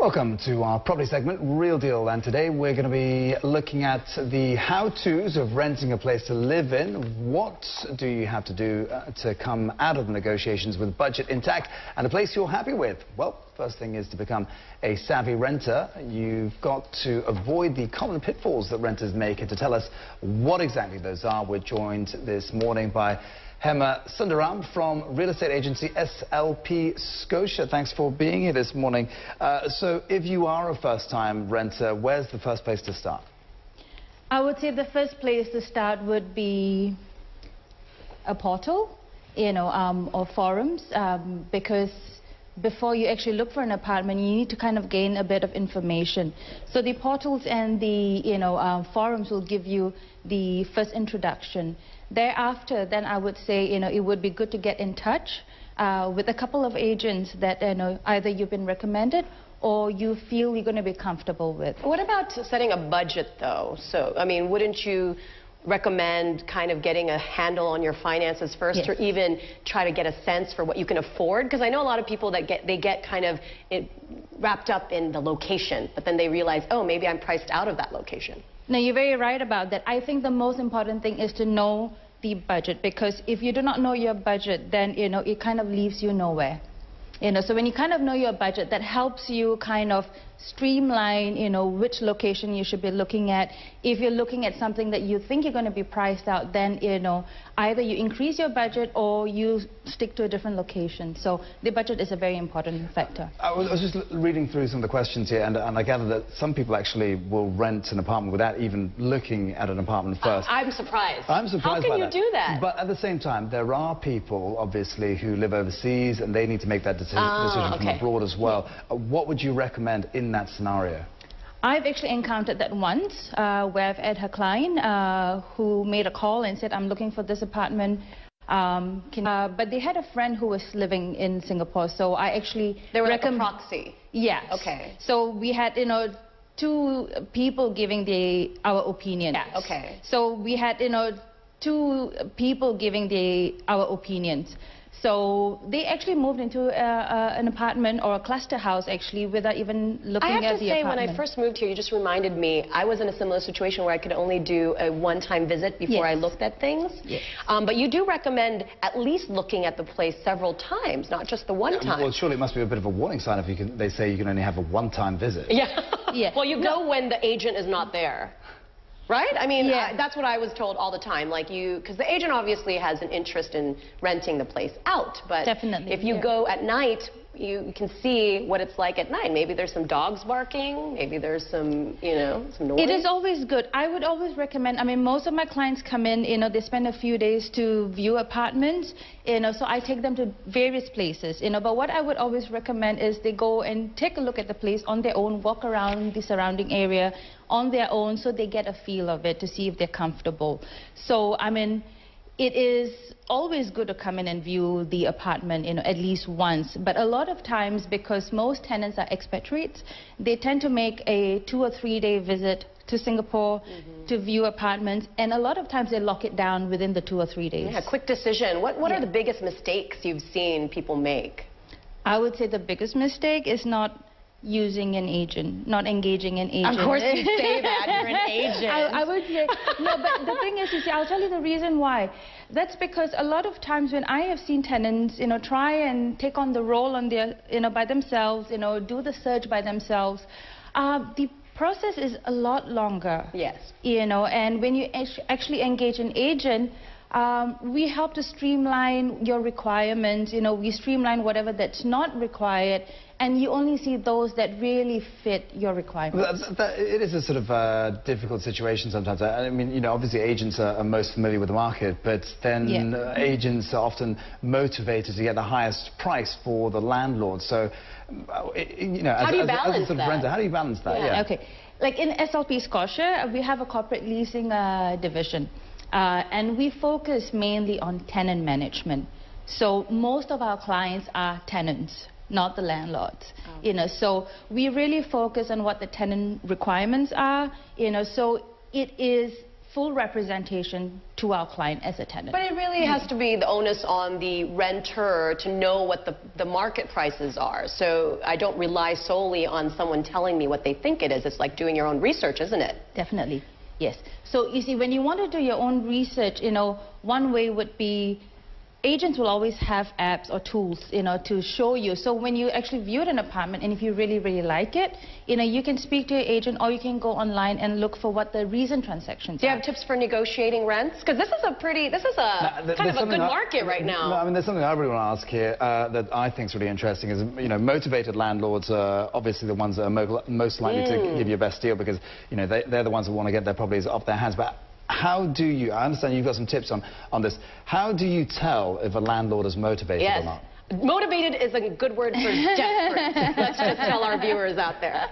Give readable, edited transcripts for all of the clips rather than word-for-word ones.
Welcome to our property segment, Real Deal, and today we're going to be looking at the how-tos of renting a place to live in. What do you have to do to come out of the negotiations with budget intact and a place you're happy with? Well, first thing is to become a savvy renter. You've got to avoid the common pitfalls that renters make, and to tell us what exactly those are, we're joined this morning by Hemma Sundaram from real estate agency SLP Scotia. Thanks for being here this morning. So if you are a first-time renter, where's the first place to start? I would say the first place to start would be a portal, or forums, because before you actually look for an apartment, you need to kind of gain a bit of information. So the portals and the forums will give you the first introduction. Thereafter, then I would say it would be good to get in touch with a couple of agents that either you've been recommended or you feel you're going to be comfortable with. What about setting a budget, though? So, I mean, wouldn't you recommend kind of getting a handle on your finances first, yes, or even try to get a sense for what you can afford? Because I know a lot of people that get kind of wrapped up in the location, but then they realize, oh, maybe I'm priced out of that location. No, you're very right about that. I think the most important thing is to know the budget, because if you do not know your budget, then it kind of leaves you nowhere. So when you kind of know your budget, that helps you kind of streamline, which location you should be looking at. If you're looking at something that you think you're going to be priced out, then, either you increase your budget or you stick to a different location. So the budget is a very important factor. I was just reading through some of the questions here, and I gather that some people actually will rent an apartment without even looking at an apartment first. I'm surprised. I'm surprised. How can you do that? But at the same time, there are people, obviously, who live overseas, and they need to make that decision from abroad as well. What would you recommend in that scenario? I've actually encountered that once, where I've had a client who made a call and said, I'm looking for this apartment. But they had a friend who was living in Singapore, so I actually... They were like a proxy? Yes. Okay. So we had, two people giving our opinion. Yeah, okay. So we had, two people giving our opinions. So they actually moved into an apartment or a cluster house, actually, without even looking at the apartment. I have to say, when I first moved here, you just reminded me, I was in a similar situation where I could only do a one-time visit before I looked at things. Yes. But you do recommend at least looking at the place several times, not just the one time. Well, surely it must be a bit of a warning sign if they say you can only have a one-time visit. Yeah. Yeah. Well, you go when the agent is not there. Right? I mean, that's what I was told all the time. Like because the agent obviously has an interest in renting the place out. But definitely, if you go at night, you can see what it's like at night. Maybe there's some dogs barking. Maybe there's some, some noise. It is always good. I would always recommend, most of my clients come in, they spend a few days to view apartments, so I take them to various places, but what I would always recommend is they go and take a look at the place on their own, walk around the surrounding area on their own, so they get a feel of it to see if they're comfortable. So, it is always good to come in and view the apartment, at least once. But a lot of times, because most tenants are expatriates, they tend to make a 2 or 3 day visit to Singapore to view apartments, and a lot of times they lock it down within the 2 or 3 days. Yeah, quick decision. What are the biggest mistakes you've seen people make? I would say the biggest mistake is not using an agent, not engaging an agent. Of course you say that, you're an agent. I would say, no, but the thing is, I'll tell you the reason why. That's because a lot of times when I have seen tenants, try and take on the role on their, by themselves, do the search by themselves, the process is a lot longer. Yes. And when you actually engage an agent, we help to streamline your requirements, we streamline whatever that's not required, and you only see those that really fit your requirements. It is a sort of difficult situation sometimes. I mean, obviously agents are most familiar with the market, but then agents are often motivated to get the highest price for the landlord. So, as a sort of renter, how do you balance that? Yeah. Okay. Like in SLP Scotia, we have a corporate leasing division. And we focus mainly on tenant management. So most of our clients are tenants, not the landlords. So we really focus on what the tenant requirements are. So it is full representation to our client as a tenant. But it really has to be the onus on the renter to know what the market prices are. So I don't rely solely on someone telling me what they think it is. It's like doing your own research, isn't it? Definitely, yes. So you see, when you want to do your own research, one way would be agents will always have apps or tools, to show you. So when you actually view an apartment, and if you really, really like it, you can speak to your agent, or you can go online and look for what the recent transactions are. Do you have tips for negotiating rents? Because this is a kind of a good market right now. No, I mean, there's something I really want to ask here that I think is really interesting is, motivated landlords are obviously the ones that are most likely to give you a best deal because, they're the ones who want to get their properties off their hands. But how do you, I understand you've got some tips on this, how do you tell if a landlord is motivated or not? Motivated is a good word for desperate. Let's just tell our viewers out there.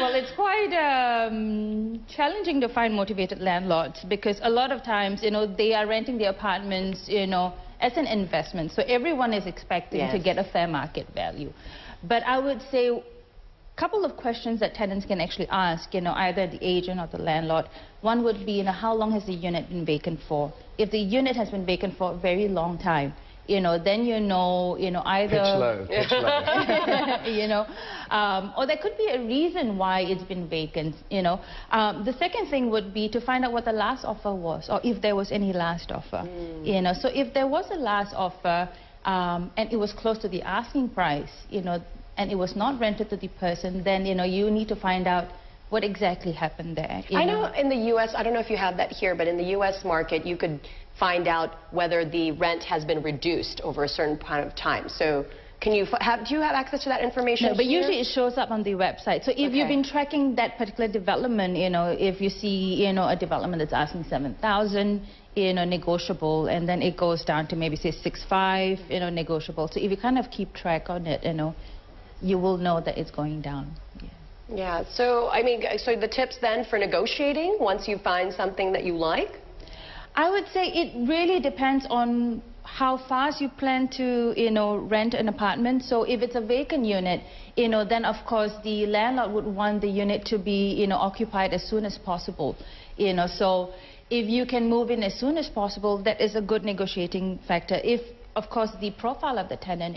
Well, it's quite challenging to find motivated landlords because a lot of times, they are renting the apartments, as an investment. So everyone is expecting to get a fair market value. But I would say couple of questions that tenants can actually ask, either the agent or the landlord. One would be, how long has the unit been vacant for? If the unit has been vacant for a very long time, then either... Pitch low. Or there could be a reason why it's been vacant, The second thing would be to find out what the last offer was, or if there was any last offer, So if there was a last offer, and it was close to the asking price, and it was not rented to the person, then, you need to find out what exactly happened there. I know in the U.S., I don't know if you have that here, but in the U.S. market, you could find out whether the rent has been reduced over a certain point of time. So do you have access to that information? No, but here? usually it shows up on the website. So if you've been tracking that particular development, if you see, a development that's asking 7,000, negotiable, and then it goes down to maybe say 6.5, negotiable. So if you kind of keep track on it, you will know that it's going down. Yeah, so I mean, so the tips then for negotiating once you find something that you like? I would say it really depends on how fast you plan to, rent an apartment. So if it's a vacant unit, then of course the landlord would want the unit to be, occupied as soon as possible. So if you can move in as soon as possible, that is a good negotiating factor. If of course, the profile of the tenant,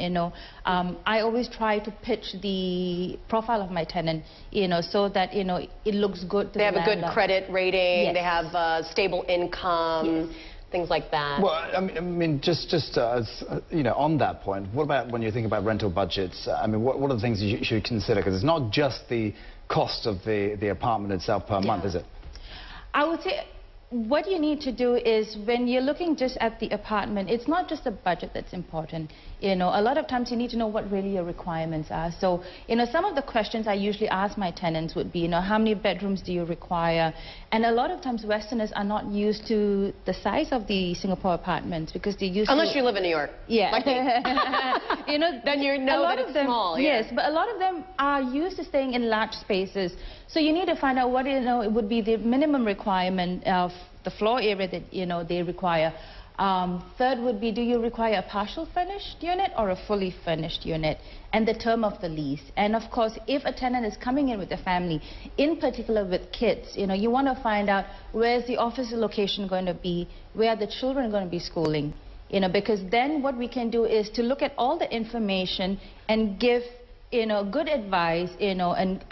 I always try to pitch the profile of my tenant, so that, it looks good to the landlord. They have a good credit rating, they have stable income, things like that. Well, I mean, just on that point, what about when you think about rental budgets? I mean, what are the things you should consider? Because it's not just the cost of the apartment itself per month, is it? I would say what you need to do is when you're looking just at the apartment, it's not just the budget that's important. A lot of times you need to know what really your requirements are. So, some of the questions I usually ask my tenants would be, how many bedrooms do you require? And a lot of times Westerners are not used to the size of the Singapore apartments because they're used Unless you live in New York. Yeah. Like then you know that it's small. Yes, but a lot of them are used to staying in large spaces. So you need to find out what, it would be the minimum requirement of the floor area that, they require. Third would be, do you require a partial furnished unit or a fully furnished unit? And the term of the lease. And of course, if a tenant is coming in with a family, in particular with kids, you want to find out where's the office location going to be, where are the children going to be schooling, because then what we can do is to look at all the information and give, good advice, and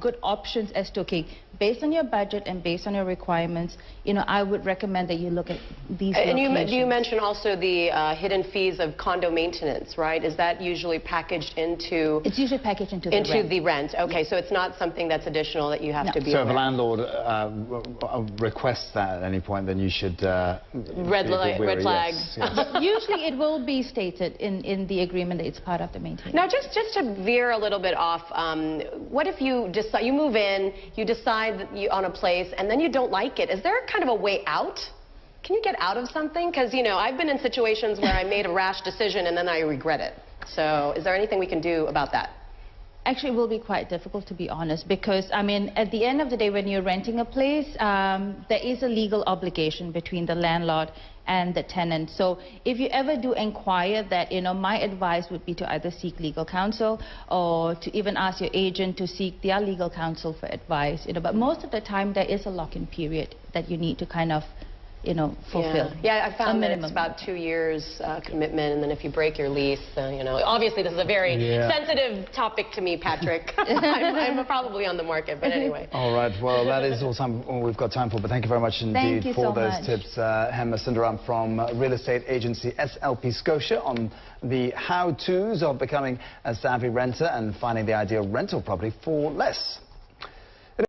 good options as to, okay, based on your budget and based on your requirements, I would recommend that you look at these locations. And you mentioned also the hidden fees of condo maintenance, right? Is that usually packaged into... It's usually packaged into the rent. Into the rent, okay. So it's not something that's additional that you have to be aware of. So if a landlord requests that at any point, then you should... red flags. Yes. Usually it will be stated in the agreement that it's part of the maintenance. Now, just to veer a little bit off, what if you decide, you move in, you decide on a place, and then you don't like it? Is there kind of a way out? Can you get out of something? Because, I've been in situations where I made a rash decision and then I regret it. So is there anything we can do about that? Actually, it will be quite difficult, to be honest, because, I mean, at the end of the day, when you're renting a place, there is a legal obligation between the landlord and the tenant. So if you ever do inquire that, my advice would be to either seek legal counsel or to even ask your agent to seek their legal counsel for advice. But most of the time, there is a lock-in period that you need to kind of fulfill. Yeah, I found that it's about 2 years commitment, and then if you break your lease, obviously this is a very sensitive topic to me, Patrick. I'm probably on the market, but anyway. All right, well, that is all we've got time for, but thank you very much indeed for those tips. Hemma Sundaram from real estate agency SLP Scotia on the how-tos of becoming a savvy renter and finding the ideal rental property for less.